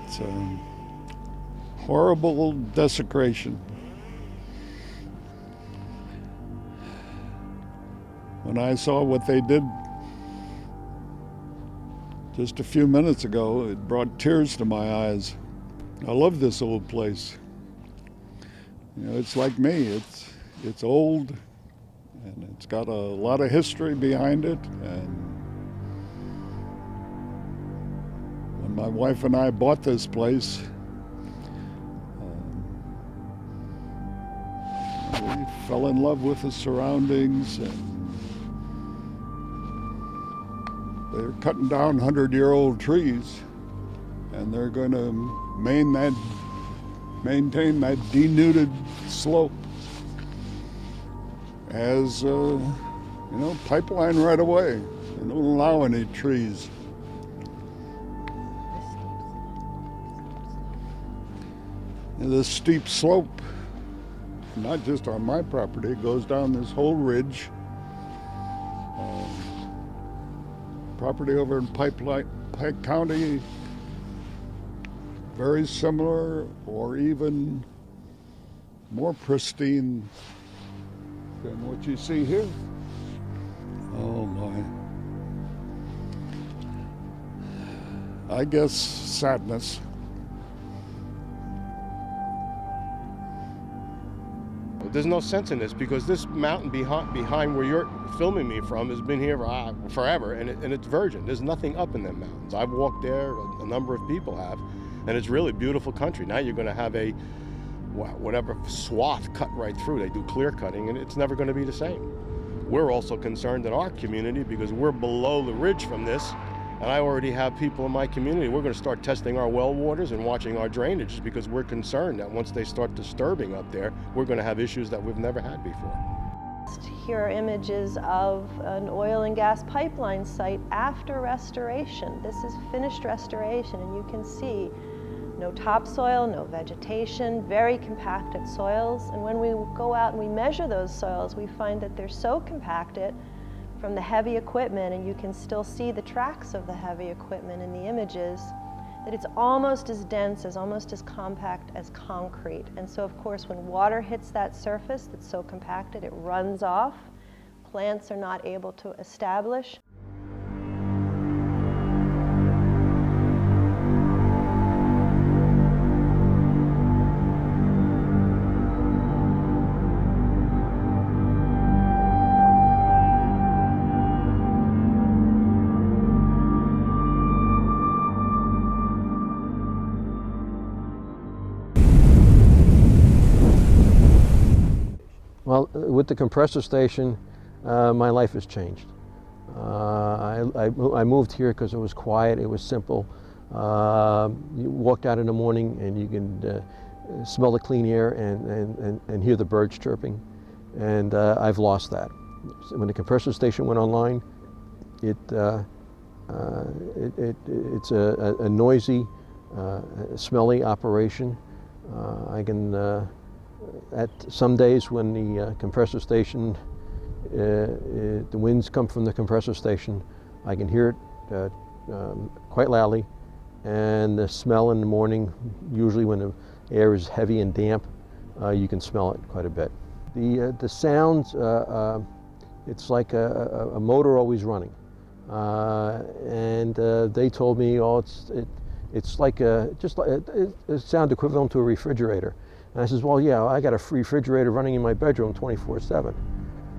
It's a horrible desecration. When I saw what they did just a few minutes ago, it brought tears to my eyes. I love this old place. You know, it's like me. It's old, and it's got a lot of history behind it. And when my wife and I bought this place, we fell in love with the surroundings. And they're cutting down 100-year-old trees, and they're going to maintain that denuded slope as pipeline right away. They don't allow any trees. And this steep slope, not just on my property, it goes down this whole ridge. Property over in Pike County, very similar or even more pristine than what you see here. Oh my. I guess sadness. There's no sense in this because this mountain behind where you're filming me from has been here forever, and it's virgin. There's nothing up in them mountains. I've walked there, a number of people have, and it's really beautiful country. Now you're going to have a whatever swath cut right through. They do clear cutting, and it's never going to be the same. We're also concerned in our community because we're below the ridge from this, and I already have people in my community. We're going to start testing our well waters and watching our drainage because we're concerned that once they start disturbing up there, we're going to have issues that we've never had before. Here are images of an oil and gas pipeline site after restoration. This is finished restoration, and you can see no topsoil, no vegetation, very compacted soils. And when we go out and we measure those soils, we find that they're so compacted from the heavy equipment, and you can still see the tracks of the heavy equipment in the images, that it's almost as dense, almost as compact as concrete. And so of course when water hits that surface that's so compacted, it runs off. Plants are not able to establish. Well, with the compressor station, my life has changed. I moved here because it was quiet, it was simple. You walked out in the morning and you can smell the clean air and hear the birds chirping. And I've lost that. When the compressor station went online, it's a noisy, smelly operation. I can at some days when the compressor station, the winds come from the compressor station, I can hear it quite loudly, and the smell in the morning, usually when the air is heavy and damp, you can smell it quite a bit. The sounds, it's like a motor always running, and they told me, oh, it's like a sound equivalent to a refrigerator. And I says, well, yeah, I got a refrigerator running in my bedroom 24/7.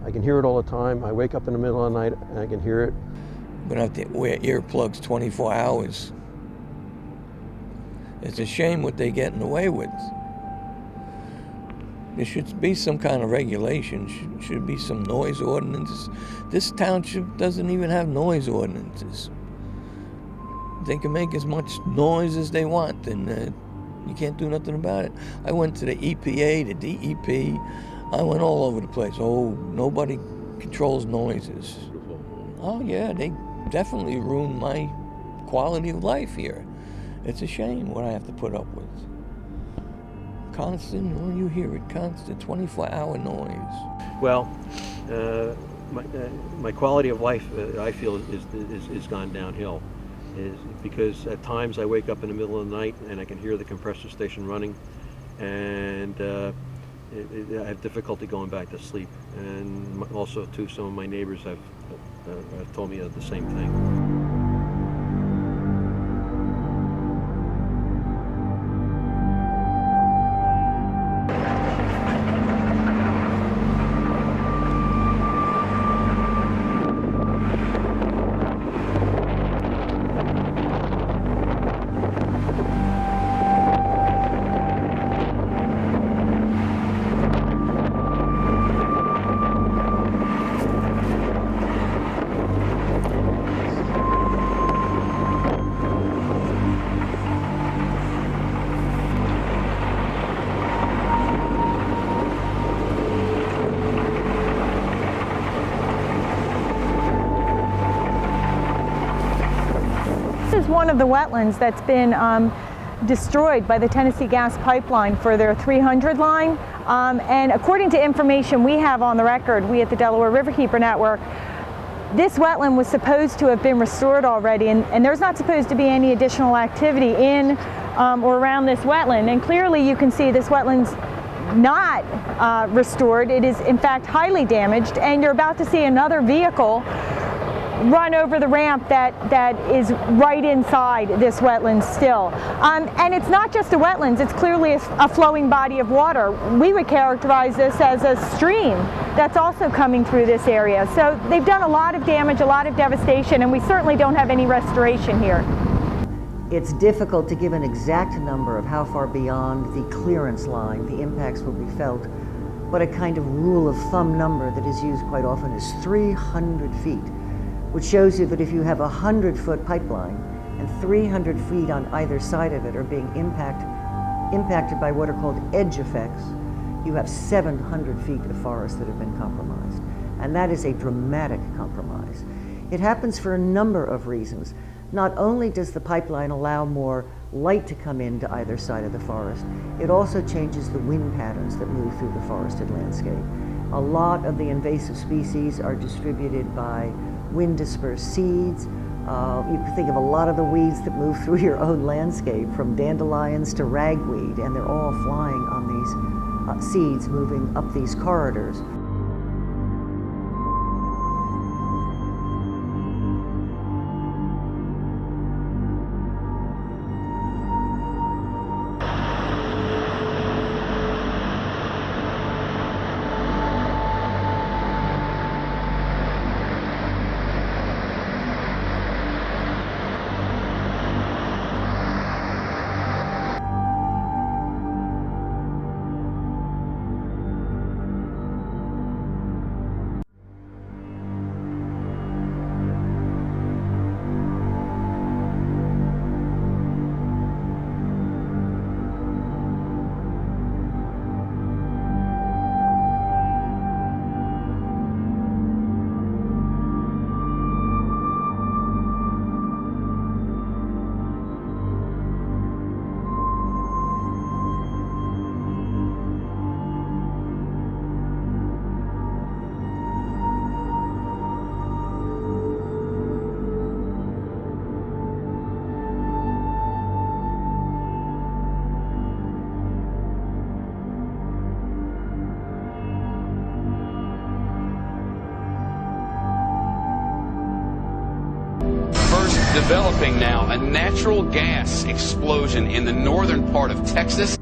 I can hear it all the time. I wake up in the middle of the night and I can hear it. I'm gonna have to wear earplugs 24 hours. It's a shame what they're getting away with. There should be some kind of regulation, should be some noise ordinances. This township doesn't even have noise ordinances. They can make as much noise as they want, and you can't do nothing about it. I went to the EPA, the DEP, I went all over the place. Oh, nobody controls noises. Oh yeah, they definitely ruined my quality of life here. It's a shame what I have to put up with. Constant, you hear it, constant 24-hour noise. Well, my quality of life, I feel, is gone downhill. Is because at times I wake up in the middle of the night and I can hear the compressor station running, and I have difficulty going back to sleep. And also, too, some of my neighbors have told me the same thing. This is one of the wetlands that's been destroyed by the Tennessee Gas Pipeline for their 300 line. And according to information we have on the record, we at the Delaware Riverkeeper Network, this wetland was supposed to have been restored already, and there's not supposed to be any additional activity in or around this wetland. And clearly you can see this wetland's not restored. It is in fact highly damaged, and you're about to see another vehicle run over the ramp that is right inside this wetland still. And it's not just a wetlands, it's clearly a flowing body of water. We would characterize this as a stream that's also coming through this area. So they've done a lot of damage, a lot of devastation, and we certainly don't have any restoration here. It's difficult to give an exact number of how far beyond the clearance line the impacts will be felt, but a kind of rule of thumb number that is used quite often is 300 feet. Which shows you that if you have a 100-foot pipeline and 300 feet on either side of it are being impacted by what are called edge effects, you have 700 feet of forest that have been compromised. And that is a dramatic compromise. It happens for a number of reasons. Not only does the pipeline allow more light to come into either side of the forest, it also changes the wind patterns that move through the forested landscape. A lot of the invasive species are distributed by wind-dispersed seeds. You can think of a lot of the weeds that move through your own landscape, from dandelions to ragweed, and they're all flying on these seeds moving up these corridors. Developing now a natural gas explosion in the northern part of Texas.